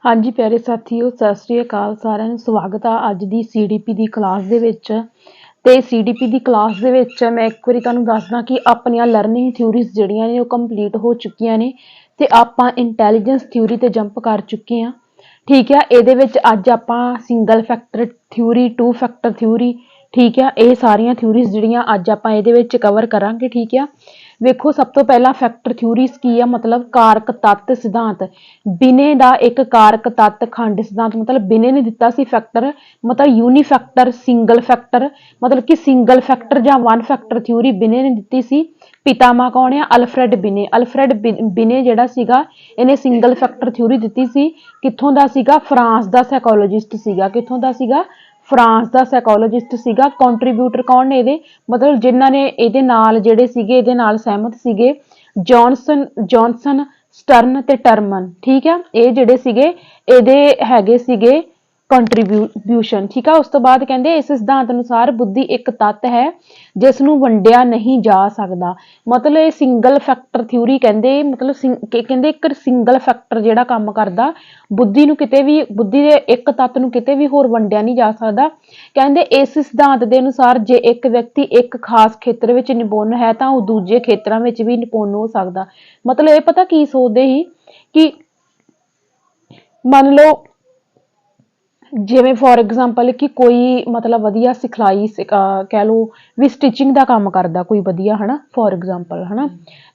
हाँ जी प्यारे साथियों, सत श्री अकाल सारिਆਂ ਨੂੰ ਸਵਾਗਤ ਆ ਅੱਜ ਦੀ ਸੀਡੀਪੀ ਦੀ ਕਲਾਸ ਦੇ ਵਿੱਚ। ਤੇ ਸੀਡੀਪੀ ਦੀ ਕਲਾਸ ਦੇ ਵਿੱਚ ਮੈਂ ਇੱਕ ਵਾਰੀ ਤੁਹਾਨੂੰ ਦੱਸਦਾ ਕਿ ਆਪਣੀਆਂ ਲਰਨਿੰਗ ਥਿਊਰੀਜ਼ ਜਿਹੜੀਆਂ ਨੇ ਉਹ ਕੰਪਲੀਟ ਹੋ ਚੁੱਕੀਆਂ ਨੇ ਤੇ ਆਪਾਂ ਇੰਟੈਲੀਜੈਂਸ ਥਿਊਰੀ ਤੇ ਜੰਪ ਕਰ ਚੁੱਕੇ ਆ। ਠੀਕ ਆ, ਇਹਦੇ ਵਿੱਚ ਅੱਜ ਆਪਾਂ single factor theory, two factor theory, ठीक है, ये सारिया थ्यूरीज जिहड़ियां अज आपां इहदे विच कवर करांगे। ठीक है, वेखो सब तो पहला फैक्टर थ्यूरीज की है, मतलब कारक तत्त सिद्धांत। बिने दा एक कारक तत्त खंड सिद्धांत, मतलब बिने ने दिता सी फैक्टर, मतलब यूनीफैक्टर, सिंगल फैक्टर, मतलब कि सिंगल फैक्टर जां वन फैक्टर थ्यूरी बिने ने दिती सी। पितामा कौन है? अल्फ्रैड बिने। अल्फ्रैड बिने जिहड़ा सीगा इहने सिंगल फैक्टर थ्यूरी दिती सी। कित्थों दा सीगा? फ्रांस दा साइकोलॉजिस्ट सीगा। कित्थों दा सीगा? फ्रांस का साइकोलॉजिस्ट सीगा। कंट्रीब्यूटर कौन ने इहदे, मतलब जिन्हां ने इहदे नाल जिहड़े सीगे इहदे नाल सहमत सीगे? जॉनसन स्टर्न ते टर्मन। ठीक है, ये जिहड़े सीगे इहदे हैगे सीगे कंट्रीब्यूशन। ठीक है, उस तो बाद कहते इस सिद्धांत अनुसार बुद्धि एक तत्त है जिसनूं वंडिया नहीं जा सकता। मतलब ये सिंगल फैक्टर थ्यूरी कहते, मतलब कहते एक सिंगल फैक्टर जिहड़ा काम करदा बुद्धि नूं किते भी, बुद्धि दे एक तत्त नूं किते भी होर वंडिया नहीं जा सकता। कहते इस सिद्धांत के अनुसार जे एक व्यक्ति एक खास खेत्र विच निपुण है तां ओह दूजे खेत्रां विच भी निपुण हो सकदा। मतलब ये पता की सोचदे ही कि मान लो जिवें फॉर एग्जाम्पल कि कोई मतलब वधिया सिखलाई कह लो भी स्टिचिंग का काम करदा कोई वधिया, है ना, फॉर एग्जाम्पल, है ना,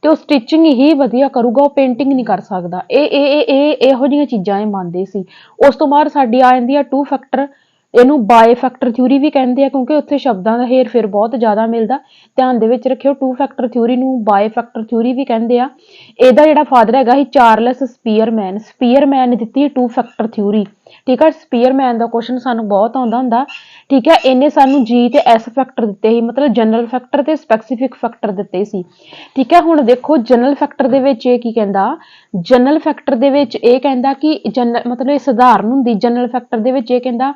तो स्टिचिंग ही वधिया करूगा, वो पेंटिंग नहीं कर सकता। इहो जिहियां चीज़ां मनदे सी। उस तो बाद साडी आ जांदी है टू फैक्टर। इहनूं बाय फैक्टर थ्यूरी भी कहते हैं क्योंकि उत्थे शब्दां दा हेर फेर बहुत ज़्यादा मिलदा। ध्यान दे विच रखियो, टू फैक्टर थ्यूरी नूं बाय फैक्टर थ्यूरी भी कहते हैं। इहदा जिहड़ा फादर हैगा ही चार्लस स्पीयरमैन। स्पीयरमैन ने दित्ती टू फैक्टर थ्यूरी। ठीक है, स्पीयरमैन का क्वेश्चन सानू बहुत आउंदा हुंदा। ठीक है, इन्हें सानू जी ते एस फैक्टर दिते ही, मतलब जनरल फैक्टर ते स्पैसिफिक फैक्टर दिते सी। ठीक है, हुण देखो जनरल फैक्टर दे विच ये की कहंदा, जनरल फैक्टर दे विच ये कहंदा कि मतलब ये सधारण हुंदी। जनरल फैक्टर दे विच ये कहंदा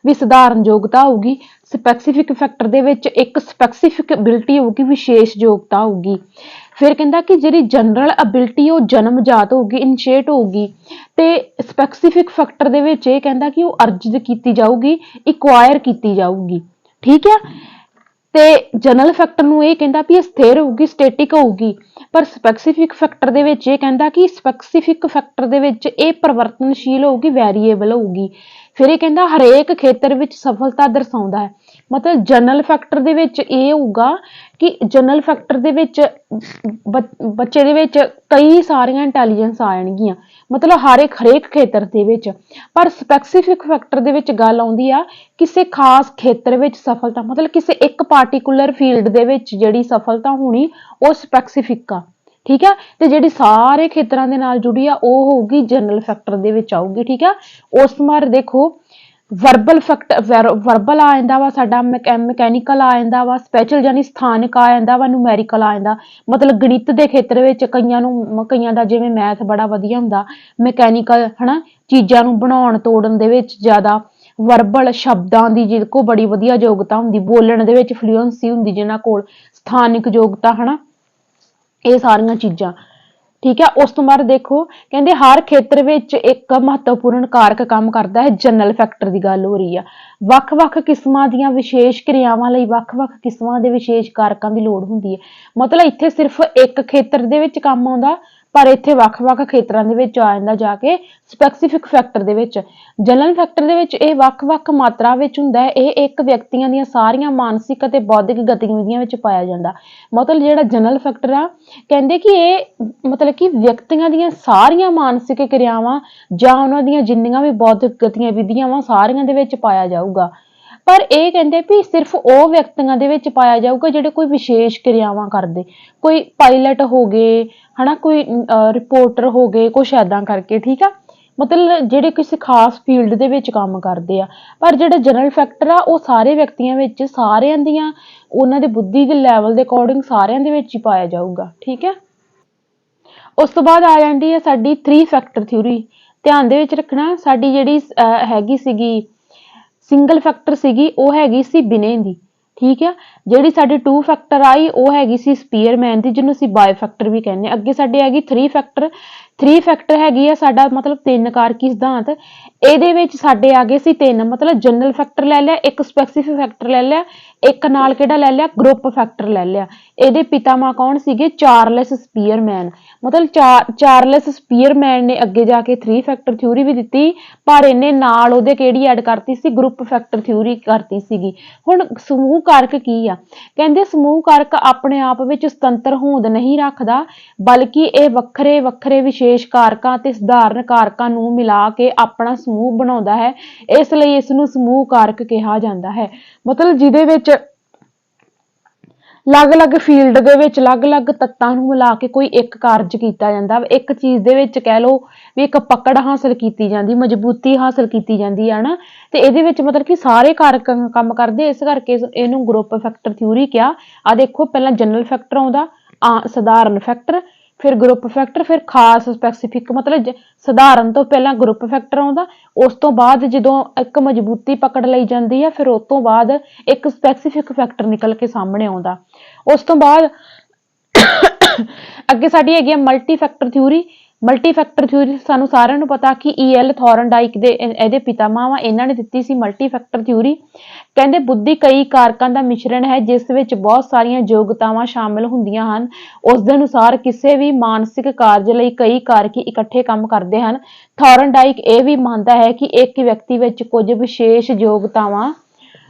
भी सधारण योग्यता होगी। स्पैसिफिक फैक्टर दे विच एक स्पैसिफिक एबिलिटी होगी, विशेष योग्यता होगी। फिर कहंदा कि जिहड़ी जनरल एबिलिटी वो जन्मजात होगी, इनशेट होगी। ते स्पैसिफिक फैक्टर दे विच ये कहंदा कि वो अर्जित की जाऊगी, इक्वायर की जाऊगी। ठीक है, ते जनरल फैक्टर नूं ये कहंदा भी स्थिर होगी, स्टैटिक होगी। पर स्पैसिफिक फैक्टर दे विच ये कहंदा कि स्पैसिफिक फैक्टर दे विच ये परिवर्तनशील होगी, वेरीएबल होगी। फिर ये कहंदा हरेक खेतर विच सफलता दर्शाउंदा है। मतलब जनरल फैक्टर दे विच ये होगा कि जनरल फैक्टर दे विच बच्चे दे विच कई सारियां इंटैलीजेंस आ जाणगियां, मतलब हरेक खेतर दे विच। पर स्पैसिफिक फैक्टर दे विच गल आउंदी आ किसी खास खेतर विच सफलता, मतलब किसी एक पार्टिकुलर फील्ड दे विच जिहड़ी सफलता होनी वो स्पैसिफिक आ। ठीक है, ते जिहड़ी सारे खेतरां दे नाल जुड़ी आ वो होगी जनरल फैक्टर दे विच आऊगी। ठीक है, उस मार देखो वर्बल फैक्टर, वर्बल आ जांदा वा साडा, मैकेनिकल आ जांदा वा, स्पैशल यानी स्थानक आ जांदा वा, न्यूमैरिकल आ जांदा। मतलब गणित दे खेतर विच कईयां दा जिवें मैथ बड़ा वधिया हुंदा, मैकेनिकल, है ना, चीज़ां नूं बनाउण तोड़न दे विच ज़्यादा। वर्बल शब्दां दी जिहदे कोल बड़ी वधिया योग्यता हुंदी, बोलण दे विच फ्लूएंसी हुंदी जिन्हां कोल। स्थानिक योग्यता, है ना, ये सारियां चीज़ां। ठीक है, उस तो बाद देखो कहते हर खेत्र विच एक महत्वपूर्ण कारक काम करता है। जनरल फैक्टर की गल हो रही है। ਵੱਖ-ਵੱਖ किस्मां दीयां विशेष क्रियावां लई ਵੱਖ-ਵੱਖ किस्मां दे विशेष कारकां की लोड़ हुंदी है। मतलब इत्थे सिर्फ एक खेत्र दे विच काम आउंदा, पर इत्थे ਵੱਖ-ਵੱਖ खेत्रां दे विच आ जांदा जाके स्पैसिफिक फैक्टर दे विच। जनरल फैक्टर दे विच ये ਵੱਖ-ਵੱਖ मात्रा विच हुंदा है। ये एक व्यक्तियां दीयां सारियां मानसिक ते बौद्धिक गतिविधियां विच पाया जांदा। मतलब जिहड़ा जनरल फैक्टर आ कहंदे कि ये मतलब कि व्यक्तियां दीयां सारियां मानसिक क्रियावां जां उन्हां दीयां जिन्नियां भी बौद्धिक गतिविधियां वां सारियां दे विच पाया जाऊगा। पर ये कहंदे भी सिर्फ वो व्यक्तियां दे विच पाया जाऊगा जिहड़े कोई विशेष क्रियावां करदे, कोई पायलट हो गए, है ना, कोई रिपोर्टर हो गए, कुछ ऐदां करके। ठीक है, मतलब जिहड़े किसी खास फील्ड दे विच काम करदे आ। पर जिहड़ा जनरल फैक्टर आ वो सारे व्यक्तियां विच, सारियां दीयां उन्हां दे बुद्धि दे लैवल दे अकॉर्डिंग सारियां दे विच ही पाया जाऊगा। ठीक है, उस तो बाद आ जाती है साडी थ्री फैक्टर थ्यूरी। ध्यान दे विच रखना, साडी जिहड़ी हैगी सीगी सिंगल फैक्टर सीगी वो हैगी सी बिने दी। ठीक है, जिहड़ी साडी टू फैक्टर आई वो हैगी सी स्पीयरमैन दी, जिन्हों असीं बाय फैक्टर भी कहने। अगे साडी हैगी थ्री फैक्टर। 3 ਫੈਕਟਰ ਹੈਗੀ ਆ ਸਾਡਾ ਮਤਲਬ 3 ਕਾਰਕੀ ਸਿਧਾਂਤ। ਇਹਦੇ ਵਿੱਚ ਸਾਡੇ ਆ ਗਏ ਸੀ 3 ਮਤਲਬ ਜਨਰਲ ਫੈਕਟਰ ਲੈ ਲਿਆ, ਇੱਕ ਸਪੈਸੀਫਿਕ ਫੈਕਟਰ ਲੈ ਲਿਆ, ਇੱਕ ਨਾਲ ਕਿਹੜਾ ਲੈ ਲਿਆ ਗਰੁੱਪ ਫੈਕਟਰ ਲੈ ਲਿਆ। ਇਹਦੇ ਪਿਤਾਮਾ ਕੌਣ ਸੀਗੇ? ਚਾਰਲਸ ਸਪੀਅਰਮੈਨ। ਮਤਲਬ ਚਾਰਲਸ ਸਪੀਅਰਮੈਨ ਨੇ ਅੱਗੇ ਜਾ ਕੇ 3 ਫੈਕਟਰ ਥਿਊਰੀ ਵੀ ਦਿੱਤੀ, ਪਰ ਇਹਨੇ ਨਾਲ ਉਹਦੇ ਕਿਹੜੀ ਐਡ ਕਰਤੀ ਸੀ? ਗਰੁੱਪ ਫੈਕਟਰ ਥਿਊਰੀ ਕਰਤੀ ਸੀਗੀ। ਹੁਣ ਸਮੂਹ ਕਾਰਕ ਕੀ ਆ? ਕਹਿੰਦੇ ਸਮੂਹ ਕਾਰਕ ਆਪਣੇ ਆਪ ਵਿੱਚ ਸੁਤੰਤਰ ਹੋਂਦ ਨਹੀਂ ਰੱਖਦਾ, ਬਲਕਿ ਇਹ ਵੱਖਰੇ ਵੱਖਰੇ ਵਿਸ਼ੇਸ਼ ਕਾਰਕਾਂ ਤੇ ਸਧਾਰਨ ਕਾਰਕਾਂ ਨੂੰ ਮਿਲਾ ਕੇ ਆਪਣਾ ਸਮੂਹ ਬਣਾਉਂਦਾ ਹੈ। ਇਸ ਲਈ ਇਸ ਨੂੰ ਸਮੂਹ ਕਾਰਕ ਕਿਹਾ ਜਾਂਦਾ ਹੈ। ਮਤਲਬ ਜਿਹਦੇ ਵਿੱਚ ਅਲੱਗ-ਅਲੱਗ ਫੀਲਡ ਦੇ ਵਿੱਚ ਅਲੱਗ-ਅਲੱਗ ਤੱਤਾਂ ਨੂੰ ਮਿਲਾ ਕੇ ਕੋਈ ਇੱਕ ਕਾਰਜ ਕੀਤਾ ਜਾਂਦਾ। ਇੱਕ ਚੀਜ਼ ਦੇ ਵਿੱਚ ਕਹਿ ਲਓ ਵੀ ਇੱਕ ਪਕੜ ਹਾਸਲ ਕੀਤੀ ਜਾਂਦੀ, ਮਜ਼ਬੂਤੀ ਹਾਸਲ ਕੀਤੀ ਜਾਂਦੀ ਹੈ ਨਾ, ਤੇ ਇਹਦੇ ਵਿੱਚ ਮਤਲਬ ਕਿ ਸਾਰੇ ਕਾਰਕ ਕੰਮ ਕਰਦੇ, ਇਸ ਕਰਕੇ ਇਹਨੂੰ ਗਰੁੱਪ ਫੈਕਟਰ ਥਿਊਰੀ ਕਿਹਾ। ਆ ਦੇਖੋ ਪਹਿਲਾਂ ਜਨਰਲ ਫੈਕਟਰ ਆਉਂਦਾ, ਸਧਾਰਨ ਫੈਕਟਰ, ਫਿਰ ਗਰੁੱਪ ਫੈਕਟਰ, ਫਿਰ ਖਾਸ ਸਪੈਸੀਫਿਕ। ਮਤਲਬ ਸਧਾਰਨ ਤੋਂ ਪਹਿਲਾਂ ਗਰੁੱਪ ਫੈਕਟਰ ਆਉਂਦਾ, ਉਸ ਤੋਂ ਬਾਅਦ ਜਦੋਂ ਇੱਕ ਮਜ਼ਬੂਤੀ ਪਕੜ ਲਈ ਜਾਂਦੀ ਹੈ, ਫਿਰ ਉਸ ਤੋਂ ਬਾਅਦ ਇੱਕ ਸਪੈਸੀਫਿਕ ਫੈਕਟਰ ਨਿਕਲ ਕੇ ਸਾਹਮਣੇ ਆਉਂਦਾ। ਉਸ ਤੋਂ ਬਾਅਦ ਅੱਗੇ ਸਾਡੀ ਹੈਗੀ ਆ multi factor theory. Multi factor theory ਸਾਨੂੰ ਸਾਰਿਆਂ ਨੂੰ ਪਤਾ ਕਿ E.L. ਥੋਰਨਡਾਈਕ ਦੇ ਇਹਦੇ ਪਿਤਾਮਾ ਵਾ, ਇਹਨਾਂ ਨੇ ਦਿੱਤੀ ਸੀ ਮਲਟੀ ਫੈਕਟਰ ਥਿਊਰੀ। ਕਹਿੰਦੇ ਬੁੱਧੀ ਕਈ ਕਾਰਕਾਂ ਦਾ ਮਿਸ਼ਰਣ ਹੈ ਜਿਸ ਵਿੱਚ ਬਹੁਤ ਸਾਰੀਆਂ ਯੋਗਤਾਵਾਂ ਸ਼ਾਮਿਲ ਹੁੰਦੀਆਂ ਹਨ। ਉਸ ਦੇ ਅਨੁਸਾਰ ਕਿਸੇ ਵੀ ਮਾਨਸਿਕ ਕਾਰਜ ਲਈ ਕਈ ਕਾਰਕ ਇਕੱਠੇ ਕੰਮ ਕਰਦੇ ਹਨ। ਥੋਰਨਡਾਈਕ ਇਹ ਵੀ ਮੰਨਦਾ ਹੈ ਕਿ ਇੱਕ ਵਿਅਕਤੀ ਵਿੱਚ ਕੁਝ ਵਿਸ਼ੇਸ਼ ਯੋਗਤਾਵਾਂ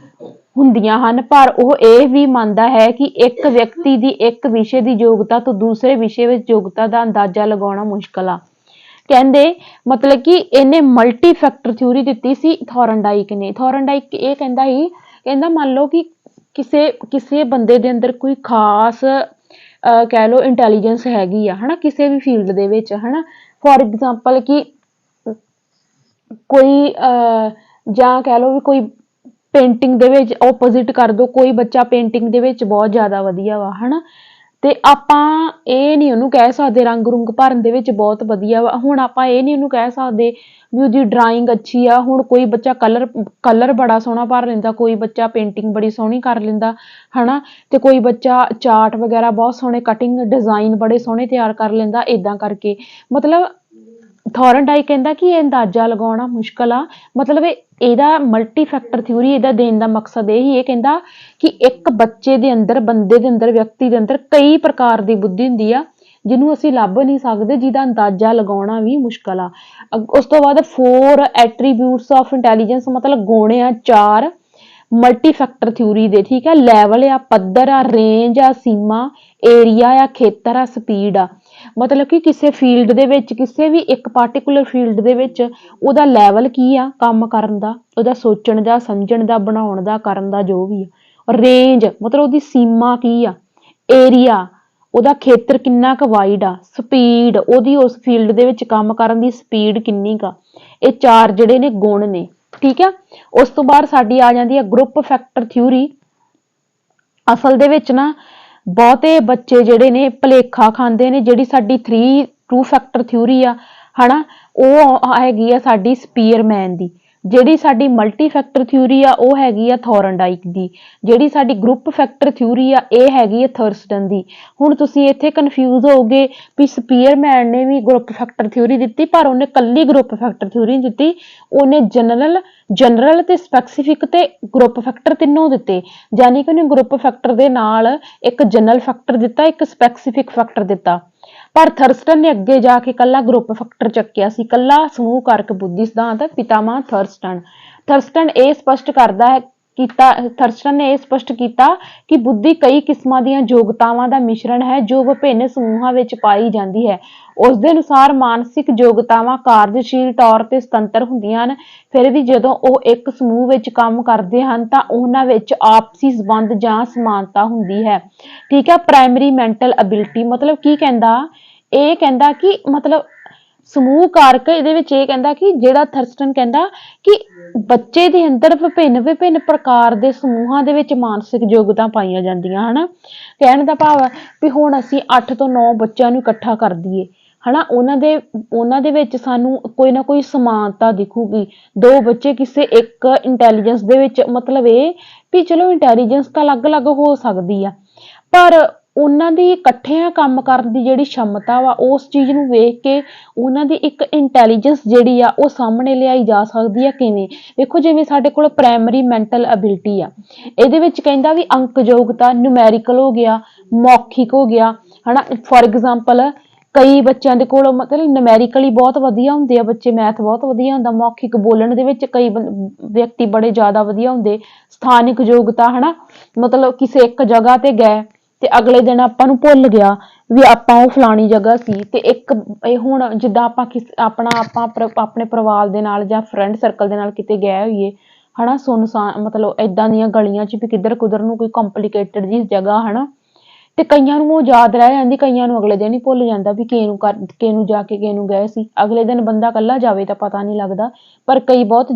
ਹੁੰਦੀਆਂ ਹਨ, ਪਰ ਉਹ ਇਹ ਵੀ ਮੰਨਦਾ ਹੈ ਕਿ ਇੱਕ ਵਿਅਕਤੀ ਦੀ ਇੱਕ ਵਿਸ਼ੇ ਦੀ ਯੋਗਤਾ ਤੋਂ ਦੂਸਰੇ ਵਿਸ਼ੇ ਵਿੱਚ ਯੋਗਤਾ ਦਾ ਅੰਦਾਜ਼ਾ ਲਗਾਉਣਾ ਮੁਸ਼ਕਲ ਆ। ਕਹਿੰਦੇ ਮਤਲਬ ਕਿ ਇਹਨੇ ਮਲਟੀ ਫੈਕਟਰ ਥਿਊਰੀ ਦਿੱਤੀ ਸੀ ਥੋਰਨਡਾਈਕ ਨੇ। ਥੋਰਨਡਾਈਕ ਇਹ ਕਹਿੰਦਾ ਸੀ, ਕਹਿੰਦਾ ਮੰਨ ਲਓ ਕਿ ਕਿਸੇ ਬੰਦੇ ਦੇ ਅੰਦਰ ਕੋਈ ਖਾਸ ਕਹਿ ਲਓ ਇੰਟੈਲੀਜੈਂਸ ਹੈਗੀ ਆ ਹਨਾ, ਕਿਸੇ ਵੀ ਫੀਲਡ ਦੇ ਵਿੱਚ ਹਨਾ। ਫੋਰ ਐਗਜ਼ਾਮਪਲ ਕਿ ਕੋਈ ਜਾਂ ਕਹਿ ਲਓ ਵੀ ਕੋਈ ਪੇਂਟਿੰਗ ਦੇ ਵਿੱਚ ਓਪੋਜ਼ਿਟ ਕਰ ਦੋ, ਕੋਈ ਬੱਚਾ ਪੇਂਟਿੰਗ ਦੇ ਵਿੱਚ ਬਹੁਤ ਜ਼ਿਆਦਾ ਵਧੀਆ ਵਾ ਹਨਾ, ਤੇ ਆਪਾਂ ਇਹ ਨਹੀਂ ਉਹਨੂੰ ਕਹਿ ਸਕਦੇ ਰੰਗ ਰੁੰਗ ਭਰਨ ਦੇ ਵਿੱਚ ਬਹੁਤ ਵਧੀਆ ਵਾ। ਹੁਣ ਆਪਾਂ ਇਹ ਨਹੀਂ ਉਹਨੂੰ ਕਹਿ ਸਕਦੇ ਵੀ ਉਹਦੀ ਡਰਾਇੰਗ ਅੱਛੀ ਆ। ਹੁਣ ਕੋਈ ਬੱਚਾ ਕਲਰ ਬੜਾ ਸੋਹਣਾ ਭਰ ਲੈਂਦਾ, ਕੋਈ ਬੱਚਾ ਪੇਂਟਿੰਗ ਬੜੀ ਸੋਹਣੀ ਕਰ ਲੈਂਦਾ ਹਨਾ, ਤੇ ਕੋਈ ਬੱਚਾ ਚਾਰਟ ਵਗੈਰਾ ਬਹੁਤ ਸੋਹਣੇ ਕਟਿੰਗ ਡਿਜ਼ਾਈਨ ਬੜੇ ਸੋਹਣੇ ਤਿਆਰ ਕਰ ਲੈਂਦਾ। ਏਦਾਂ ਕਰਕੇ ਮਤਲਬ ਥੋਰਨਡਾਈਕ ਕਹਿੰਦਾ ਕਿ ਇਹ ਅੰਦਾਜ਼ਾ ਲਗਾਉਣਾ ਮੁਸ਼ਕਲ ਆ। ਮਤਲਬ ਇਹਦਾ ਮਲਟੀ ਫੈਕਟਰ ਥਿਊਰੀ ਇਹਦਾ ਦੇਣ ਦਾ ਮਕਸਦ ਇਹ ਕਹਿੰਦਾ ਕਿ ਇੱਕ ਬੱਚੇ ਦੇ ਅੰਦਰ, ਬੰਦੇ ਦੇ ਅੰਦਰ, ਵਿਅਕਤੀ ਦੇ ਅੰਦਰ ਕਈ ਪ੍ਰਕਾਰ ਦੀ ਬੁੱਧੀ ਹੁੰਦੀ ਆ ਜਿਹਨੂੰ ਅਸੀਂ ਲੱਭ ਨਹੀਂ ਸਕਦੇ, ਜਿਹਦਾ ਅੰਦਾਜ਼ਾ ਲਗਾਉਣਾ ਵੀ ਮੁਸ਼ਕਲ ਆ। ਉਸ ਤੋਂ ਬਾਅਦ 4 ਐਟਰੀਬਿਊਟਸ ਆਫ ਇੰਟੈਲੀਜੈਂਸ, ਮਤਲਬ ਗੁਣ ਆ 4 ਮਲਟੀ ਫੈਕਟਰ ਥਿਊਰੀ ਦੇ। ਠੀਕ ਹੈ, ਲੈਵਲ ਆ, ਪੱਧਰ ਆ, ਰੇਂਜ ਆ, ਸੀਮਾ, ਏਰੀਆ ਆ, ਖੇਤਰ ਆ, ਸਪੀਡ ਆ। ਮਤਲਬ ਕਿ ਕਿਸੇ ਫੀਲਡ ਦੇ ਵਿੱਚ, ਕਿਸੇ ਵੀ ਇੱਕ ਪਾਰਟੀਕੂਲਰ ਫੀਲਡ ਦੇ ਵਿੱਚ ਉਹਦਾ ਲੈਵਲ ਕੀ ਆ ਕੰਮ ਕਰਨ ਦਾ, ਉਹਦਾ ਸੋਚਣ ਦਾ, ਸਮਝਣ ਦਾ, ਬਣਾਉਣ ਦਾ, ਕਰਨ ਦਾ, ਜੋ ਵੀ ਆ। ਰੇਂਜ ਮਤਲਬ ਉਹਦੀ ਸੀਮਾ ਕੀ ਆ, ਏਰੀਆ ਉਹਦਾ ਖੇਤਰ ਕਿੰਨਾ ਕੁ ਵਾਈਡ ਆ, ਸਪੀਡ ਉਹਦੀ ਉਸ ਫੀਲਡ ਦੇ ਵਿੱਚ ਕੰਮ ਕਰਨ ਦੀ ਸਪੀਡ ਕਿੰਨੀ ਕੁ। ਇਹ 4 ਜਿਹੜੇ ਨੇ ਗੁਣ ਨੇ। ਠੀਕ ਆ, ਉਸ ਤੋਂ ਬਾਅਦ ਸਾਡੀ ਆ ਜਾਂਦੀ ਹੈ ਗਰੁੱਪ ਫੈਕਟਰ ਥਿਊਰੀ। ਅਸਲ ਦੇ ਵਿੱਚ ਨਾ ਬਹੁਤੇ ਬੱਚੇ ਜਿਹੜੇ ਨੇ ਭੁਲੇਖਾ ਖਾਂਦੇ ਨੇ। ਜਿਹੜੀ ਸਾਡੀ 2 ਫੈਕਟਰ ਥਿਊਰੀ ਆ ਹਨਾ, ਉਹ ਹੈਗੀ ਆ ਸਾਡੀ ਸਪੀਅਰਮੈਨ ਦੀ। ਜਿਹੜੀ ਸਾਡੀ ਮਲਟੀ ਫੈਕਟਰ ਥਿਊਰੀ ਆ ਉਹ ਹੈਗੀ ਆ ਥੋਰਨਡਾਈਕ ਦੀ। ਜਿਹੜੀ ਸਾਡੀ ਗਰੁੱਪ ਫੈਕਟਰ ਥਿਊਰੀ ਆ ਇਹ ਹੈਗੀ ਆ ਥਰਸਟਨ ਦੀ। ਹੁਣ ਤੁਸੀਂ ਇੱਥੇ ਕਨਫਿਊਜ਼ ਹੋਗੇ ਵੀ ਸਪੀਅਰਮੈਨ ਨੇ ਵੀ ਗਰੁੱਪ ਫੈਕਟਰ ਥਿਊਰੀ ਦਿੱਤੀ, ਪਰ ਉਹਨੇ ਕੱਲੀ ਗਰੁੱਪ ਫੈਕਟਰ ਥਿਊਰੀ ਨਹੀਂ ਦਿੱਤੀ, ਉਹਨੇ ਜਨਰਲ ਤੇ ਸਪੈਸੀਫਿਕ ਤੇ ਗਰੁੱਪ ਫੈਕਟਰ ਤਿੰਨੋਂ ਦਿੱਤੇ। ਯਾਨੀ ਕਿ ਉਹਨੇ ਗਰੁੱਪ ਫੈਕਟਰ ਦੇ ਨਾਲ ਇੱਕ ਜਨਰਲ ਫੈਕਟਰ ਦਿੱਤਾ, ਇੱਕ ਸਪੈਸੀਫਿਕ ਫੈਕਟਰ ਦਿੱਤਾ। ਪਰ ਥਰਸਟਨ ਨੇ ਅੱਗੇ ਜਾ ਕੇ ਕੱਲਾ ਗਰੁੱਪ ਫੈਕਟਰ ਚੱਕਿਆ ਸੀ, ਕੱਲਾ ਸਮੂਹ ਕਾਰਕ ਬੁੱਧੀ ਸਿਧਾਂਤ ਪਿਤਾਮਾ ਥਰਸਟਨ ਇਹ ਸਪਸ਼ਟ ਥਰਸਟਨ ਨੇ ਇਹ ਸਪਸ਼ਟ ਕੀਤਾ ਕਿ ਬੁੱਧੀ ਕਈ ਕਿਸਮਾਂ ਦੀਆਂ ਯੋਗਤਾਵਾਂ ਦਾ ਮਿਸ਼ਰਣ ਹੈ ਜੋ ਵਿਭਿੰਨ ਸਮੂਹਾਂ ਵਿੱਚ ਪਾਈ ਜਾਂਦੀ ਹੈ। ਉਸ ਦੇ ਅਨੁਸਾਰ ਮਾਨਸਿਕ ਯੋਗਤਾਵਾਂ ਕਾਰਜਸ਼ੀਲ ਤੌਰ ਤੇ ਸੁਤੰਤਰ ਹੁੰਦੀਆਂ ਹਨ, ਫਿਰ ਵੀ ਜਦੋਂ ਉਹ ਇੱਕ ਸਮੂਹ ਵਿੱਚ ਕੰਮ ਕਰਦੇ ਹਨ ਤਾਂ ਉਹਨਾਂ ਵਿੱਚ ਆਪਸੀ ਸੰਬੰਧ ਜਾਂ ਸਮਾਨਤਾ ਹੁੰਦੀ ਹੈ। ਠੀਕ ਹੈ, ਪ੍ਰਾਇਮਰੀ ਮੈਂਟਲ ਐਬਿਲਿਟੀ ਮਤਲਬ ਕੀ ਕਹਿੰਦਾ, ਇਹ ਕਹਿੰਦਾ ਕਿ ਮਤਲਬ ਸਮੂਹ ਕਾਰਕ ਇਹਦੇ ਵਿੱਚ ਇਹ ਕਹਿੰਦਾ ਕਿ ਜਿਹੜਾ ਥਰਸਟਨ ਕਹਿੰਦਾ ਕਿ ਬੱਚੇ ਦੇ ਅੰਦਰ ਵਿਭਿੰਨ ਪ੍ਰਕਾਰ ਦੇ ਸਮੂਹਾਂ ਦੇ ਵਿੱਚ ਮਾਨਸਿਕ ਯੋਗਤਾ ਪਾਈਆਂ ਜਾਂਦੀਆਂ ਹਨਾ। ਕਹਿਣ ਦਾ ਭਾਵ ਹੈ ਵੀ ਹੁਣ ਅਸੀਂ 8 ਤੋਂ 9 ਬੱਚਿਆਂ ਨੂੰ ਇਕੱਠਾ ਕਰ ਦਈਏ ਹਨਾ, ਉਹਨਾਂ ਦੇ ਵਿੱਚ ਸਾਨੂੰ ਕੋਈ ਨਾ ਕੋਈ ਸਮਾਨਤਾ ਦਿਖੂਗੀ। 2 ਬੱਚੇ ਕਿਸੇ ਇੱਕ ਇੰਟੈਲੀਜੈਂਸ ਦੇ ਵਿੱਚ, ਮਤਲਬ ਇਹ ਵੀ ਚਲੋ ਇੰਟੈਲੀਜੈਂਸ ਤਾਂ ਅਲੱਗ-ਅਲੱਗ ਹੋ ਸਕਦੀ ਆ, ਪਰ ਉਹਨਾਂ ਦੀ ਇਕੱਠਿਆਂ ਕੰਮ ਕਰਨ ਦੀ ਜਿਹੜੀ ਸ਼ਮਤਾ ਵਾ ਉਸ ਚੀਜ਼ ਨੂੰ ਵੇਖ ਕੇ ਉਹਨਾਂ ਦੀ ਇੱਕ ਇੰਟੈਲੀਜੈਂਸ ਜਿਹੜੀ ਆ ਉਹ ਸਾਹਮਣੇ ਲਿਆਈ ਜਾ ਸਕਦੀ ਆ। ਕਿਵੇਂ? ਵੇਖੋ, ਜਿਵੇਂ ਸਾਡੇ ਕੋਲ ਪ੍ਰਾਇਮਰੀ ਮੈਂਟਲ ਐਬਿਲਿਟੀ ਆ, ਇਹਦੇ ਵਿੱਚ ਕਹਿੰਦਾ ਵੀ ਅੰਕ ਯੋਗਤਾ, ਨਿਊਮੈਰੀਕਲ ਹੋ ਗਿਆ, ਮੌਖਿਕ ਹੋ ਗਿਆ, ਹਨਾ। ਫੋਰ ਐਗਜ਼ਾਮਪਲ ਕਈ ਬੱਚਿਆਂ ਦੇ ਕੋਲ ਮਤਲਬ ਨਿਊਮੈਰੀਕਲੀ ਬਹੁਤ ਵਧੀਆ ਹੁੰਦੇ ਆ ਬੱਚੇ, ਮੈਥ ਬਹੁਤ ਵਧੀਆ ਹੁੰਦਾ, ਮੌਖਿਕ ਬੋਲਣ ਦੇ ਵਿੱਚ ਕਈ ਵਿਅਕਤੀ ਬੜੇ ਜ਼ਿਆਦਾ ਵਧੀਆ ਹੁੰਦੇ। ਸਥਾਨਿਕ ਯੋਗਤਾ, ਹਨਾ, ਮਤਲਬ ਕਿਸੇ ਇੱਕ ਜਗ੍ਹਾ ਤੇ ਗਏ ਤੇ ਅਗਲੇ ਦਿਨ ਆਪਾਂ ਨੂੰ ਭੁੱਲ ਗਿਆ ਵੀ ਆਪਾਂ ਉਹ ਫਲਾਣੀ ਜਗ੍ਹਾ ਸੀ। ਤੇ ਇੱਕ ਇਹ ਹੁਣ ਜਿੱਦਾਂ ਆਪਾਂ ਆਪਣੇ ਪਰਿਵਾਰ ਦੇ ਨਾਲ ਜਾਂ ਫਰੈਂਡ ਸਰਕਲ ਦੇ ਨਾਲ ਕਿਤੇ ਗਏ ਹੋਈਏ, ਹਨਾ, ਸੁੰਨਸਾਨ ਮਤਲਬ ਏਦਾਂ ਦੀਆਂ ਗਲੀਆਂ 'ਚ ਵੀ ਕਿੱਧਰ ਕੁੱਧਰ ਨੂੰ ਕੋਈ ਕੰਪਲੀਕੇਟਡ ਜਿਹੀ ਜਗ੍ਹਾ, ਹਨਾ, ਤੇ ਕਈਆਂ ਨੂੰ ਉਹ ਯਾਦ ਰਹਿ ਜਾਂਦੀ, ਕਈਆਂ ਨੂੰ ਅਗਲੇ ਦਿਨ ਹੀ ਭੁੱਲ ਜਾਂਦਾ ਵੀ ਕਿਹਨੂੰ ਜਾ ਕੇ ਕਿਹਨੂੰ ਗਏ ਸੀ। ਅਗਲੇ ਦਿਨ ਬੰਦਾ ਇਕੱਲਾ ਜਾਵੇ ਤਾਂ ਪਤਾ ਨਹੀਂ ਲੱਗਦਾ, ਪਰ ਕਈ ਬਹੁਤ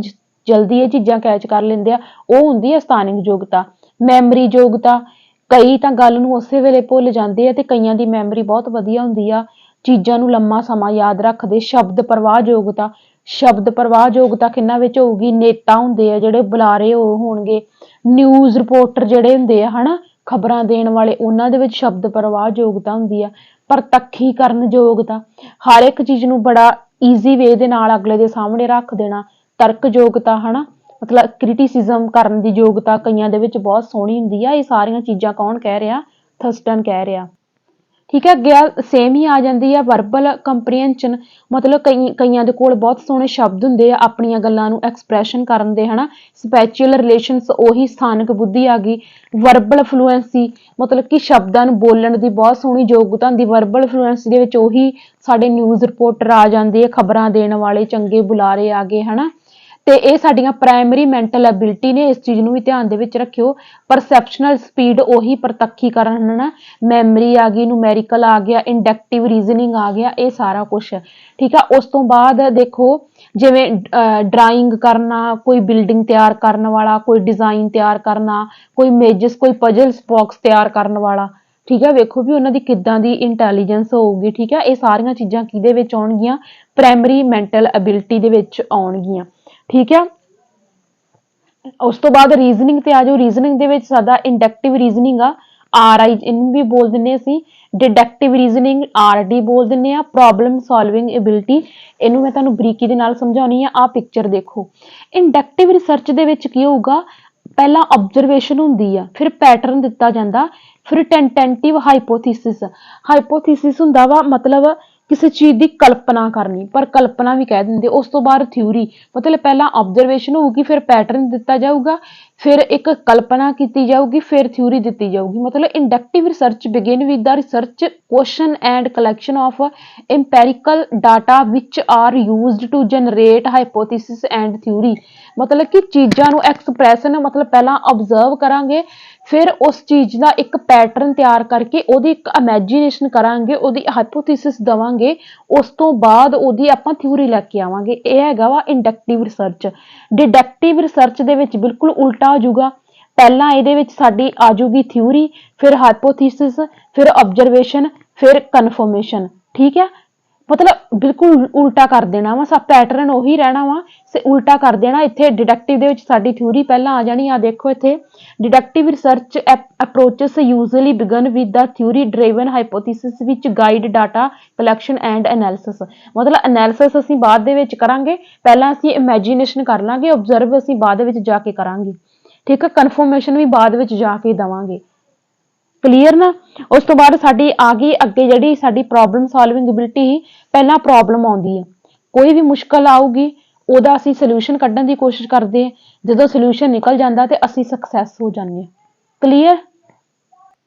ਜਲਦੀ ਇਹ ਚੀਜ਼ਾਂ ਕੈਚ ਕਰ ਲੈਂਦੇ ਆ। ਉਹ ਹੁੰਦੀ ਹੈ ਸਥਾਨਿਕ ਯੋਗਤਾ। ਮੈਮਰੀ ਯੋਗਤਾ, ਕਈ ਤਾਂ ਗੱਲ ਨੂੰ ਉਸੇ ਵੇਲੇ ਭੁੱਲ ਜਾਂਦੇ ਆ ਤੇ ਕਈਆਂ ਦੀ ਮੈਮਰੀ ਬਹੁਤ ਵਧੀਆ ਹੁੰਦੀ ਆ, ਚੀਜ਼ਾਂ ਨੂੰ ਲੰਮਾ ਸਮਾਂ ਯਾਦ ਰੱਖਦੇ। ਸ਼ਬਦ ਪ੍ਰਵਾਹ ਯੋਗਤਾ, ਸ਼ਬਦ ਪ੍ਰਵਾਹ ਯੋਗਤਾ ਕਿਹਨਾਂ ਵਿੱਚ ਹੋਊਗੀ? ਨੇਤਾ ਹੁੰਦੇ ਆ ਜਿਹੜੇ, ਬੁਲਾਰੇ ਹੋਣਗੇ, ਨਿਊਜ਼ ਰਿਪੋਰਟਰ ਜਿਹੜੇ ਹੁੰਦੇ ਆ, ਹਨਾ, ਖਬਰਾਂ ਦੇਣ ਵਾਲੇ, ਉਹਨਾਂ ਦੇ ਵਿੱਚ ਸ਼ਬਦ ਪ੍ਰਵਾਹ ਯੋਗਤਾ ਹੁੰਦੀ ਆ। ਪ੍ਰਤੱਖੀਕਰਨ ਯੋਗਤਾ, ਹਰ ਇੱਕ ਚੀਜ਼ ਨੂੰ ਬੜਾ ਈਜ਼ੀ ਵੇ ਦੇ ਨਾਲ ਅਗਲੇ ਦੇ ਸਾਹਮਣੇ ਰੱਖ ਦੇਣਾ। ਤਰਕ ਯੋਗਤਾ, ਹਨਾ, ਮਤਲਬ ਕ੍ਰਿਟਿਸਿਜ਼ਮ ਕਰਨ ਦੀ ਯੋਗਤਾ ਕਈਆਂ ਦੇ ਵਿੱਚ ਬਹੁਤ ਸੋਹਣੀ ਹੁੰਦੀ ਆ। ਇਹ ਸਾਰੀਆਂ ਚੀਜ਼ਾਂ ਕੌਣ ਕਹਿ ਰਿਹਾ? ਥਰਸਟਨ ਕਹਿ ਰਿਹਾ। ਠੀਕ ਹੈ, ਅੱਗੇ ਸੇਮ ਹੀ ਆ ਜਾਂਦੀ ਆ ਵਰਬਲ ਕੰਪਰੀਹੈਂਸ਼ਨ, ਮਤਲਬ ਕਈਆਂ ਦੇ ਕੋਲ ਬਹੁਤ ਸੋਹਣੇ ਸ਼ਬਦ ਹੁੰਦੇ ਆ ਆਪਣੀਆਂ ਗੱਲਾਂ ਨੂੰ ਐਕਸਪ੍ਰੈਸ਼ਨ ਕਰਨ ਦੇ, ਹਨਾ। ਸਪੈਚੁਅਲ ਰਿਲੇਸ਼ਨਸ, ਉਹੀ ਸਥਾਨਕ ਬੁੱਧੀ ਆ ਗਈ। ਵਰਬਲ ਫਲੂਐਂਸੀ, ਮਤਲਬ ਕਿ ਸ਼ਬਦਾਂ ਨੂੰ ਬੋਲਣ ਦੀ ਬਹੁਤ ਸੋਹਣੀ ਯੋਗਤਾ ਹੁੰਦੀ। ਵਰਬਲ ਫਲੂਐਂਸੀ ਦੇ ਵਿੱਚ ਉਹੀ ਸਾਡੇ ਨਿਊਜ਼ ਰਿਪੋਰਟਰ ਆ ਜਾਂਦੇ ਆ, ਖਬਰਾਂ ਦੇਣ ਵਾਲੇ, ਚੰਗੇ ਬੁਲਾਰੇ ਆ ਗਏ, ਹਨਾ। ਤੇ ਇਹ ਸਾਡੀਆਂ ਪ੍ਰਾਇਮਰੀ ਮੈਂਟਲ ਐਬਿਲਿਟੀ ਨੇ, ਇਸ ਚੀਜ਼ ਨੂੰ ਵੀ ਧਿਆਨ ਦੇ ਵਿੱਚ ਰੱਖਿਓ। ਪਰਸੈਪਸ਼ਨਲ ਸਪੀਡ, ਉਹੀ ਪ੍ਰਤੱਖੀਕਰਨ, ਹਨਾ। ਮੈਮਰੀ ਆ ਗਈ, ਨੂਮੈਰੀਕਲ ਆ ਗਿਆ, ਇੰਡਕਟਿਵ ਰੀਜ਼ਨਿੰਗ ਆ ਗਿਆ, ਇਹ ਸਾਰਾ ਕੁਛ। ਠੀਕ ਆ, ਉਸ ਤੋਂ ਬਾਅਦ ਦੇਖੋ ਜਿਵੇਂ ਡਰਾਇੰਗ ਕਰਨਾ, ਕੋਈ ਬਿਲਡਿੰਗ ਤਿਆਰ ਕਰਨ ਵਾਲਾ, ਕੋਈ ਡਿਜ਼ਾਈਨ ਤਿਆਰ ਕਰਨਾ, ਕੋਈ ਮੇਜਸ, ਕੋਈ ਪਜ਼ਲਸ ਬਾਕਸ ਤਿਆਰ ਕਰਨ ਵਾਲਾ। ਠੀਕ ਹੈ, ਵੇਖੋ ਵੀ ਉਹਨਾਂ ਦੀ ਕਿੱਦਾਂ ਦੀ ਇੰਟੈਲੀਜੈਂਸ ਹੋਊਗੀ। ਠੀਕ ਹੈ, ਇਹ ਸਾਰੀਆਂ ਚੀਜ਼ਾਂ ਕਿਹਦੇ ਵਿੱਚ ਆਉਣਗੀਆਂ? ਪ੍ਰਾਇਮਰੀ ਮੈਂਟਲ ਐਬਿਲਿਟੀ ਦੇ ਵਿੱਚ ਆਉਣਗੀਆਂ। ਠੀਕ ਆ, ਉਸ ਤੋਂ ਬਾਅਦ ਰੀਜ਼ਨਿੰਗ ਤੇ ਆ ਜਾਓ। ਰੀਜ਼ਨਿੰਗ ਦੇ ਵਿੱਚ ਸਾਡਾ ਇੰਡਕਟਿਵ ਰੀਜ਼ਨਿੰਗ ਆ, RI ਇਹਨੂੰ ਵੀ ਬੋਲ ਦਿੰਦੇ ਅਸੀਂ। ਡਿਡਕਟਿਵ ਰੀਜ਼ਨਿੰਗ RD ਬੋਲ ਦਿੰਦੇ ਆ। ਪ੍ਰੋਬਲਮ ਸੋਲਵਿੰਗ ਐਬਿਲਿਟੀ, ਇਹਨੂੰ ਮੈਂ ਤੁਹਾਨੂੰ ਬਰੀਕੀ ਦੇ ਨਾਲ ਸਮਝਾਉਣੀ ਆ। ਆਹ ਪਿਕਚਰ ਦੇਖੋ। ਇੰਡਕਟਿਵ ਰਿਸਰਚ ਦੇ ਵਿੱਚ ਕੀ ਹੋਊਗਾ? ਪਹਿਲਾਂ ਆਬਜ਼ਰਵੇਸ਼ਨ ਹੁੰਦੀ ਆ, ਫਿਰ ਪੈਟਰਨ ਦਿੱਤਾ ਜਾਂਦਾ, ਫਿਰ ਟੈਂਟੇਟਿਵ ਹਾਈਪੋਥੀਸਿਸ। ਹਾਈਪੋਥੀਸਿਸ ਹੁੰਦਾ ਵਾ ਮਤਲਬ ਕਿਸੇ ਚੀਜ਼ ਦੀ ਕਲਪਨਾ ਕਰਨੀ, ਪਰ ਕਲਪਨਾ ਵੀ ਕਹਿ ਦਿੰਦੇ। ਉਸ ਤੋਂ ਬਾਅਦ ਥਿਊਰੀ, ਮਤਲਬ ਪਹਿਲਾਂ ਆਬਜ਼ਰਵੇਸ਼ਨ ਹੋਊਗੀ, ਫਿਰ ਪੈਟਰਨ ਦਿੱਤਾ ਜਾਊਗਾ, ਫਿਰ ਇੱਕ ਕਲਪਨਾ ਕੀਤੀ ਜਾਊਗੀ, ਫਿਰ ਥਿਊਰੀ ਦਿੱਤੀ ਜਾਊਗੀ। ਮਤਲਬ inductive research begin with the research question and collection of empirical data which are used to generate hypothesis and theory। ਮਤਲਬ ਕਿ ਚੀਜ਼ਾਂ ਨੂੰ ਐਕਸਪ੍ਰੈਸ਼ਨ, ਮਤਲਬ ਪਹਿਲਾਂ ਆਬਜ਼ਰਵ ਕਰਾਂਗੇ, ਫਿਰ ਉਸ ਚੀਜ਼ ਦਾ ਇੱਕ ਪੈਟਰਨ ਤਿਆਰ ਕਰਕੇ ਉਹਦੀ ਇੱਕ ਇਮੈਜੀਨੇਸ਼ਨ ਕਰਾਂਗੇ, ਉਹਦੀ ਹਾਈਪੋਥੀਸਿਸ ਦੇਵਾਂਗੇ, ਉਸ ਤੋਂ ਬਾਅਦ ਉਹਦੀ ਆਪਾਂ ਥਿਊਰੀ ਲੈ ਕੇ ਆਵਾਂਗੇ। ਇਹ ਹੈਗਾ ਵਾ ਇੰਡਕਟਿਵ ਰਿਸਰਚ। ਡਿਡਕਟਿਵ ਰਿਸਰਚ ਦੇ ਵਿੱਚ ਬਿਲਕੁਲ ਉਲਟਾ ਹੋ ਜਾਊਗਾ। ਪਹਿਲਾਂ ਇਹਦੇ ਵਿੱਚ ਸਾਡੀ ਆ ਜਾਊਗੀ ਥਿਊਰੀ, ਫਿਰ ਹਾਈਪੋਥੀਸਿਸ, ਫਿਰ ਆਬਜ਼ਰਵੇਸ਼ਨ, ਫਿਰ ਕਨਫਰਮੇਸ਼ਨ। ਠੀਕ ਹੈ, ਮਤਲਬ ਬਿਲਕੁਲ ਉਲਟਾ ਕਰ ਦੇਣਾ ਵਾ, ਸਭ ਪੈਟਰਨ ਉਹੀ ਰਹਿਣਾ ਵਾ, ਉਲਟਾ ਕਰ ਦੇਣਾ। ਇੱਥੇ ਡਿਡਕਟਿਵ ਦੇ ਵਿੱਚ ਸਾਡੀ ਥਿਊਰੀ ਪਹਿਲਾਂ ਆ ਜਾਣੀ ਆ। ਦੇਖੋ ਇੱਥੇ, ਡਿਡਕਟਿਵ research approaches usually begin with the theory driven hypothesis which guide data collection and analysis। ਮਤਲਬ ਐਨਾਲਿਸਿਸ ਅਸੀਂ ਬਾਅਦ ਦੇ ਵਿੱਚ ਕਰਾਂਗੇ, ਪਹਿਲਾਂ ਅਸੀਂ ਇਮੈਜੀਨੇਸ਼ਨ ਕਰ ਲਾਂਗੇ, ਆਬਜ਼ਰਵ ਅਸੀਂ ਬਾਅਦ ਵਿੱਚ ਜਾ ਕੇ ਕਰਾਂਗੇ। ਠੀਕ ਹੈ, ਕਨਫਰਮੇਸ਼ਨ ਵੀ ਬਾਅਦ ਵਿੱਚ ਜਾ ਕੇ ਦੇਵਾਂਗੇ। ਕਲੀਅਰ ਨਾ? ਉਸ ਤੋਂ ਬਾਅਦ ਸਾਡੀ ਆ ਗਈ ਅੱਗੇ ਜਿਹੜੀ ਸਾਡੀ ਪ੍ਰੋਬਲਮ ਸੋਲਵਿੰਗ ਐਬਿਲਿਟੀ ਸੀ। ਪਹਿਲਾਂ ਪ੍ਰੋਬਲਮ ਆਉਂਦੀ ਹੈ, ਕੋਈ ਵੀ ਮੁਸ਼ਕਲ ਆਊਗੀ, ਉਹਦਾ ਅਸੀਂ ਸੋਲੂਸ਼ਨ ਕੱਢਣ ਦੀ ਕੋਸ਼ਿਸ਼ ਕਰਦੇ ਹਾਂ। ਜਦੋਂ ਸੋਲੂਸ਼ਨ ਨਿਕਲ ਜਾਂਦਾ ਤੇ ਅਸੀਂ ਸਕਸੈਸ ਹੋ ਜਾਂਦੇ ਹਾਂ। ਕਲੀਅਰ?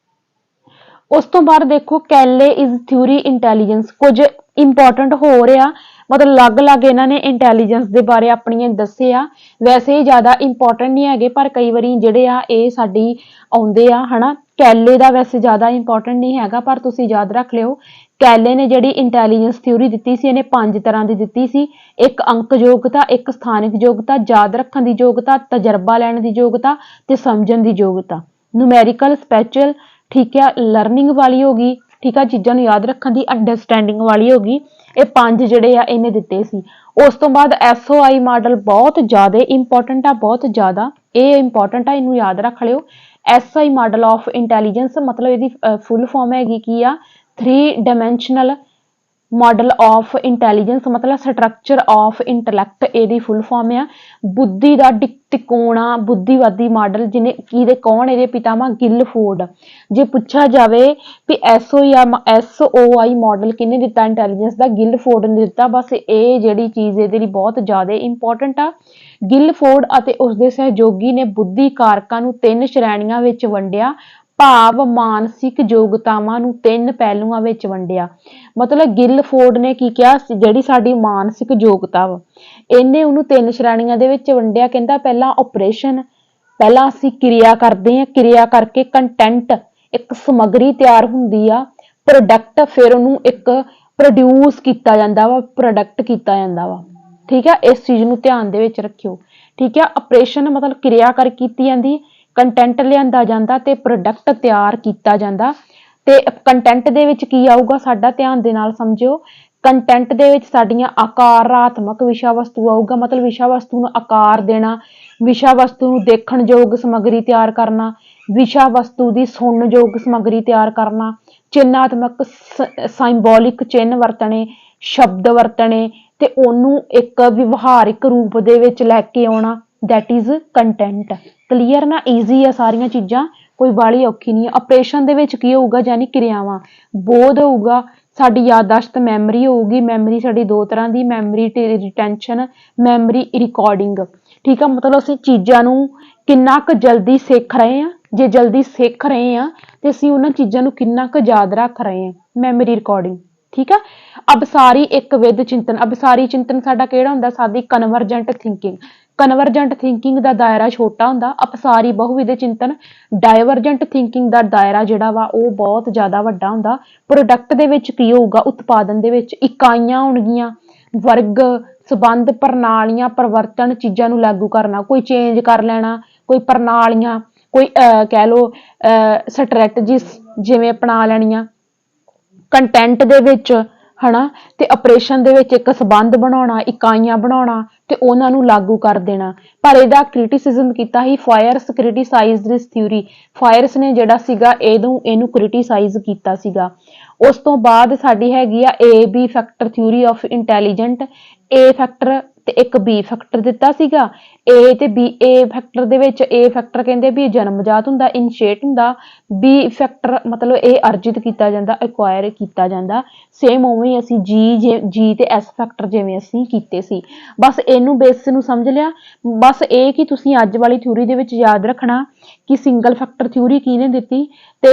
ਉਸ ਤੋਂ ਬਾਅਦ ਦੇਖੋ, ਕੈਲੇ ਇਜ਼ ਥਿਊਰੀ ਇੰਟੈਲੀਜੈਂਸ। ਕੁਝ ਇੰਪੋਰਟੈਂਟ ਹੋ ਰਿਹਾ, ਮਤਲਬ ਅਲੱਗ-ਅਲੱਗ ਇਹਨਾਂ ਨੇ ਇੰਟੈਲੀਜੈਂਸ ਦੇ ਬਾਰੇ ਆਪਣੀਆਂ ਦੱਸੇ ਆ। ਵੈਸੇ ਇਹ ਜ਼ਿਆਦਾ ਇੰਪੋਰਟੈਂਟ ਨਹੀਂ ਹੈਗੇ, ਪਰ ਕਈ ਵਾਰੀ ਜਿਹੜੇ ਆ ਇਹ ਸਾਡੀ ਆਉਂਦੇ ਆ, ਹਨਾ। ਕੈਲੇ ਦਾ ਵੈਸੇ ਜ਼ਿਆਦਾ ਇੰਪੋਰਟੈਂਟ ਨਹੀਂ ਹੈਗਾ, ਪਰ ਤੁਸੀਂ ਯਾਦ ਰੱਖ ਲਿਓ। ਕੈਲੇ ਨੇ ਜਿਹੜੀ ਇੰਟੈਲੀਜੈਂਸ ਥਿਊਰੀ ਦਿੱਤੀ ਸੀ, ਇਹਨੇ 5 ਤਰ੍ਹਾਂ ਦੀ ਦਿੱਤੀ ਸੀ। ਇੱਕ ਅੰਕ ਯੋਗਤਾ, ਇੱਕ ਸਥਾਨਿਕ ਯੋਗਤਾ, ਯਾਦ ਰੱਖਣ ਦੀ ਯੋਗਤਾ, ਤਜਰਬਾ ਲੈਣ ਦੀ ਯੋਗਤਾ ਤੇ ਸਮਝਣ ਦੀ ਯੋਗਤਾ। ਨੂਮੈਰੀਕਲ, ਸਪੈਚੁਅਲ, ਠੀਕ ਹੈ, ਲਰਨਿੰਗ ਵਾਲੀ ਹੋ ਗਈ, ਠੀਕ ਆ, ਚੀਜ਼ਾਂ ਨੂੰ ਯਾਦ ਰੱਖਣ ਦੀ, ਅੰਡਰਸਟੈਂਡਿੰਗ ਵਾਲੀ ਹੋ ਗਈ। ਇਹ 5 ਜਿਹੜੇ ਆ ਇਹਨੇ ਦਿੱਤੇ ਸੀ। ਉਸ ਤੋਂ ਬਾਅਦ SOI ਮਾਡਲ ਬਹੁਤ ਜ਼ਿਆਦਾ ਇੰਪੋਰਟੈਂਟ ਆ, ਬਹੁਤ ਜ਼ਿਆਦਾ ਇਹ ਇੰਪੋਰਟੈਂਟ ਆ, ਇਹਨੂੰ ਯਾਦ ਰੱਖ ਲਿਓ। SI मॉडल ऑफ इंटैलीजेंस मतलब ਇਹਦੀ फुल फॉर्म हैगी की आ 3 डायमेंशनल मॉडल ऑफ इंटैलीजेंस मतलब स्ट्रक्चर ऑफ इंटलैक्ट ਇਹਦੀ फुल फॉर्म आ बुद्धि ਦਾ ਤਿਕੋਣਾ बुद्धिवादी मॉडल जिन्हें किहदे कौन ਇਹਦੇ पितामह गिलफोर्ड जे पूछा जाए भी SOI मॉडल किहने दिता इंटैलीजेंस का गिलफोर्ड ने दिता बस ये जिहड़ी चीज़ ਇਹਦੇ ਲਈ बहुत ज़्यादा इंपॉर्टेंट आ गिलफोर्ड ਅਤੇ ਉਸਦੇ ਸਹਿਯੋਗੀ ਨੇ ਬੁੱਧੀ ਕਾਰਕਾਂ ਨੂੰ 3 ਸ਼੍ਰੇਣੀਆਂ ਵਿੱਚ ਵੰਡਿਆ ਭਾਵ ਮਾਨਸਿਕ ਯੋਗਤਾਵਾਂ ਨੂੰ 3 ਪਹਿਲੂਆਂ ਵਿੱਚ ਵੰਡਿਆ मतलब गिलफोर्ड ने की किया ਜਿਹੜੀ ਸਾਡੀ ਮਾਨਸਿਕ ਯੋਗਤਾ ਵਾ ਇਹਨੇ ਉਹਨੂੰ 3 ਸ਼੍ਰੇਣੀਆਂ ਦੇ ਵਿੱਚ ਵੰਡਿਆ ਕਹਿੰਦਾ ਪਹਿਲਾ ਆਪਰੇਸ਼ਨ ਪਹਿਲਾਂ ਅਸੀਂ ਕਿਰਿਆ ਕਰਦੇ ਹਾਂ ਕਿਰਿਆ ਕਰਕੇ ਕੰਟੈਂਟ ਇੱਕ ਸਮੱਗਰੀ ਤਿਆਰ ਹੁੰਦੀ ਆ ਪ੍ਰੋਡਕਟ ਫਿਰ ਉਹਨੂੰ ਇੱਕ ਪ੍ਰੋਡਿਊਸ ਕੀਤਾ ਜਾਂਦਾ ਵਾ ਪ੍ਰੋਡਕਟ ਕੀਤਾ ਜਾਂਦਾ ਵਾ ठीक है इस चीज ਨੂੰ ਧਿਆਨ ਦੇ ਵਿੱਚ ਰੱਖਿਓ ठीक है ਆਪਰੇਸ਼ਨ मतलब ਕਿਰਿਆ ਕਰ ਕੀਤੀ ਜਾਂਦੀ ਕੰਟੈਂਟ ਲਿਆਂਦਾ ਜਾਂਦਾ ਤੇ ਪ੍ਰੋਡਕਟ ਤਿਆਰ ਕੀਤਾ ਜਾਂਦਾ ਤੇ ਕੰਟੈਂਟ ਦੇ ਵਿੱਚ ਕੀ ਆਊਗਾ ਸਾਡਾ ਧਿਆਨ ਦੇ ਨਾਲ ਸਮਝਿਓ ਕੰਟੈਂਟ ਦੇ ਵਿੱਚ ਸਾਡੀਆਂ ਆਕਾਰਾਤਮਕ ਵਿਸ਼ਾ ਵਸਤੂ ਆਊਗਾ मतलब ਵਿਸ਼ਾ ਵਸਤੂ ਨੂੰ ਆਕਾਰ ਦੇਣਾ ਵਿਸ਼ਾ ਵਸਤੂ ਨੂੰ ਦੇਖਣ ਯੋਗ ਸਮੱਗਰੀ ਤਿਆਰ ਕਰਨਾ ਵਿਸ਼ਾ ਵਸਤੂ ਦੀ ਸੁਣਨ ਯੋਗ ਸਮੱਗਰੀ ਤਿਆਰ ਕਰਨਾ ਚਿੰਨ੍ਹਾਤਮਕ ਸਿੰਬੋਲਿਕ ਚਿੰਨ੍ਹ ਵਰਤਣੇ ਸ਼ਬਦ ਵਰਤਣੇ ਤੇ ਉਹਨੂੰ ਇੱਕ ਵਿਵਹਾਰਿਕ ਰੂਪ ਦੇ ਵਿੱਚ ਲੈ ਕੇ ਆਉਣਾ that is content ਕਲੀਅਰ ਨਾ ਈਜ਼ੀ ਆ ਸਾਰੀਆਂ ਚੀਜ਼ਾਂ ਕੋਈ ਬਾਹਲੀ ਔਖੀ ਨਹੀਂ ਹੈ ਆਪਰੇਸ਼ਨ ਦੇ ਵਿੱਚ ਕੀ ਹੋਊਗਾ ਯਾਨੀ ਕਿਰਿਆਵਾਂ ਬੋਧ ਹੋਊਗਾ ਸਾਡੀ ਯਾਦਦਾਸ਼ਤ ਮੈਮਰੀ ਹੋਊਗੀ ਮੈਮਰੀ ਸਾਡੀ ਦੋ ਤਰ੍ਹਾਂ ਦੀ ਮੈਮਰੀ ਰਿਟੈਂਸ਼ਨ ਮੈਮਰੀ ਰਿਕਾਰਡਿੰਗ ਠੀਕ ਆ ਮਤਲਬ ਅਸੀਂ ਚੀਜ਼ਾਂ ਨੂੰ ਕਿੰਨਾ ਕੁ ਜਲਦੀ ਸਿੱਖ ਰਹੇ ਆ ਜੇ ਜਲਦੀ ਸਿੱਖ ਰਹੇ ਆ ਤੇ ਅਸੀਂ ਉਹਨਾਂ ਚੀਜ਼ਾਂ ਨੂੰ ਕਿੰਨਾ ਕੁ ਯਾਦ ਰੱਖ ਰਹੇ ਆ ਮੈਮਰੀ ਰਿਕਾਰਡਿੰਗ ठीक है अबसारी एक विद चिंतन अबसारी चिंतन साडा किहड़ा हुंदा साडी कन्वर्जेंट थिंकिंग दा दायरा छोटा हुंदा अपसारी बहुविध चिंतन डाइवर्जेंट थिंकिंग दा दायरा जिहड़ा वा ओह बहुत ज़्यादा वड्डा हुंदा प्रोडक्ट दे विच की होऊगा उत्पादन दे विच इकाइयां होणगियां वर्ग संबंध प्रणालियां परिवर्तन चीज़ां नूं लागू करना कोई चेंज कर लेना कोई प्रणालियां कोई कह लो स्ट्रैटजीज जिवें अपना लैणियां कंटेंट दे विच हना ते ऑपरेशन दे विच एक संबंध बनाउणा इकाइयां बनाउणा ते उहनां नूं लागू कर देना पर इहदा क्रिटिसिज्म कीता ही फायर्स क्रिटिसाइज दिस थ्योरी फायर्स ने जिहड़ा सीगा इहनूं क्रिटिसाइज कीता सीगा उस तो बाद साडी हैगी आ A B factor theory of intelligent A factor ते एक बी फैक्टर दिता सीगा ए ते बी ए फैक्टर दे विच ए फैक्टर कहंदे भी जन्मजात हुंदा इनिशिएट हुंदा बी फैक्टर मतलब ए अर्जित कीता जांदा एक्वायर कीता जांदा सेम उवें असीं जी ते एस फैक्टर जिवें असीं कीते सी बस इहनूं बेस नूं समझ लिया बस ਇਹ कि तुसीं अज वाली थ्योरी दे विच याद रखना कि सिंगल फैक्टर थ्योरी किहने दित्ती ते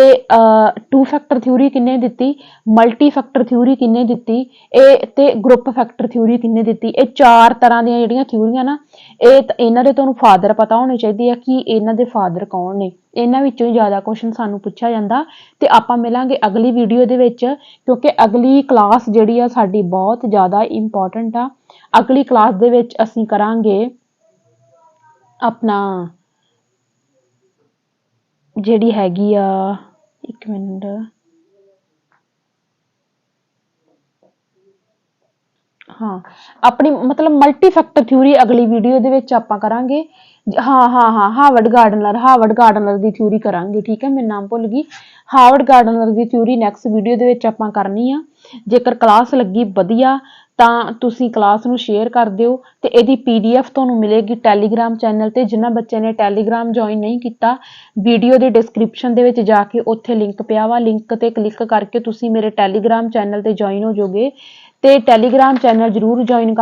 टू फैक्टर थ्योरी किहने दित्ती मल्टी फैक्टर थ्योरी किहने दित्ती ਇਹ ਤੇ ग्रुप फैक्टर थ्योरी किहने दित्ती ਇਹ चार तरह ਦੀਆਂ ਜਿਹੜੀਆਂ ਥਿਊਰੀਆਂ ਨਾ ਇਹਨਾਂ ਦੇ ਤੁਹਾਨੂੰ ਫਾਦਰ ਪਤਾ ਹੋਣੇ ਚਾਹੀਦੇ ਆ ਕਿ ਇਹਨਾਂ ਦੇ ਫਾਦਰ ਕੌਣ ਨੇ ਇਹਨਾਂ ਵਿੱਚੋਂ ਹੀ ਜ਼ਿਆਦਾ ਕੁਐਸਚਨ ਸਾਨੂੰ ਪੁੱਛਿਆ ਜਾਂਦਾ ਤੇ ਆਪਾਂ ਮਿਲਾਂਗੇ ਅਗਲੀ ਵੀਡੀਓ ਦੇ ਵਿੱਚ ਕਿਉਂਕਿ ਅਗਲੀ ਕਲਾਸ ਜਿਹੜੀ ਆ ਸਾਡੀ ਬਹੁਤ ਜ਼ਿਆਦਾ ਇੰਪੋਰਟੈਂਟ ਆ ਅਗਲੀ ਕਲਾਸ ਦੇ ਵਿੱਚ ਅਸੀਂ ਕਰਾਂਗੇ ਆਪਣਾ ਜਿਹੜੀ ਹੈਗੀ ਆ ਇੱਕ ਮਿੰਟ हाँ अपनी मतलब मल्टी फैक्टर थ्योरी अगली वीडियो दे विच आपां करांगे हाँ हावर्ड गार्डनर दी थ्योरी करांगे ठीक है मैं नाम भुल गई हावर्ड गार्डनर दी थ्योरी नैक्सट वीडियो दे विच आपां करनी आ जेकर क्लास लगी वधिया ਤਾਂ ਤੁਸੀਂ ਕਲਾਸ ਨੂੰ ਸ਼ੇਅਰ ਕਰ ਦਿਓ ਤੇ ਇਹਦੀ PDF ਤੁਹਾਨੂੰ ਮਿਲੇਗੀ ਟੈਲੀਗ੍ਰਾਮ ਚੈਨਲ ਤੇ ਜਿਨ੍ਹਾਂ ਬੱਚਿਆਂ ਨੇ ਟੈਲੀਗ੍ਰਾਮ ਜੁਆਇਨ ਨਹੀਂ ਕੀਤਾ ਵੀਡੀਓ ਦੇ ਡਿਸਕ੍ਰਿਪਸ਼ਨ ਦੇ ਵਿੱਚ ਜਾ ਕੇ ਉੱਥੇ ਲਿੰਕ ਪਿਆ ਵਾ ਲਿੰਕ ਤੇ ਕਲਿੱਕ ਕਰਕੇ ਤੁਸੀਂ ਮੇਰੇ ਟੈਲੀਗ੍ਰਾਮ ਚੈਨਲ ਤੇ ਜੁਆਇਨ ਹੋ ਜਾਓਗੇ ਤੇ ਟੈਲੀਗ੍ਰਾਮ ਚੈਨਲ ਜਰੂਰ ਜੁਆਇਨ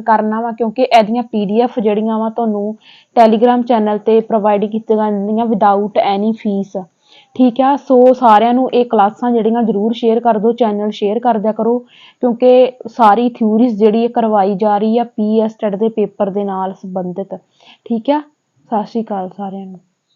ਕਰਨਾ ਵਾ ਕਿਉਂਕਿ ਇਹਦੀਆਂ PDF ਜਿਹੜੀਆਂ ਵਾ ਤੁਹਾਨੂੰ ਟੈਲੀਗ੍ਰਾਮ ਚੈਨਲ ਤੇ ਪ੍ਰੋਵਾਈਡ ਕੀਤੀਆਂ ਜਾਂਦੀਆਂ ਵਿਦਆਊਟ ਐਨੀ ਫੀਸ ठीक है सो सारिਆਂ ਨੂੰ ਇਹ ਕਲਾਸਾਂ ਜਿਹੜੀਆਂ ਜਰੂਰ ਸ਼ੇਅਰ ਕਰ ਦਿਓ ਚੈਨਲ ਸ਼ੇਅਰ ਕਰ ਦਿਆ ਕਰੋ ਕਿਉਂਕਿ ਸਾਰੀ ਥਿਊਰੀਜ਼ ਜਿਹੜੀ ਕਰਵਾਈ ਜਾ ਰਹੀ ਆ ਪੀਐਸਟੈਟ ਦੇ ਪੇਪਰ ਦੇ ਨਾਲ ਸੰਬੰਧਿਤ ਠੀਕ ਆ ਸਤਿ ਸ਼੍ਰੀ ਅਕਾਲ ਸਾਰਿਆਂ ਨੂੰ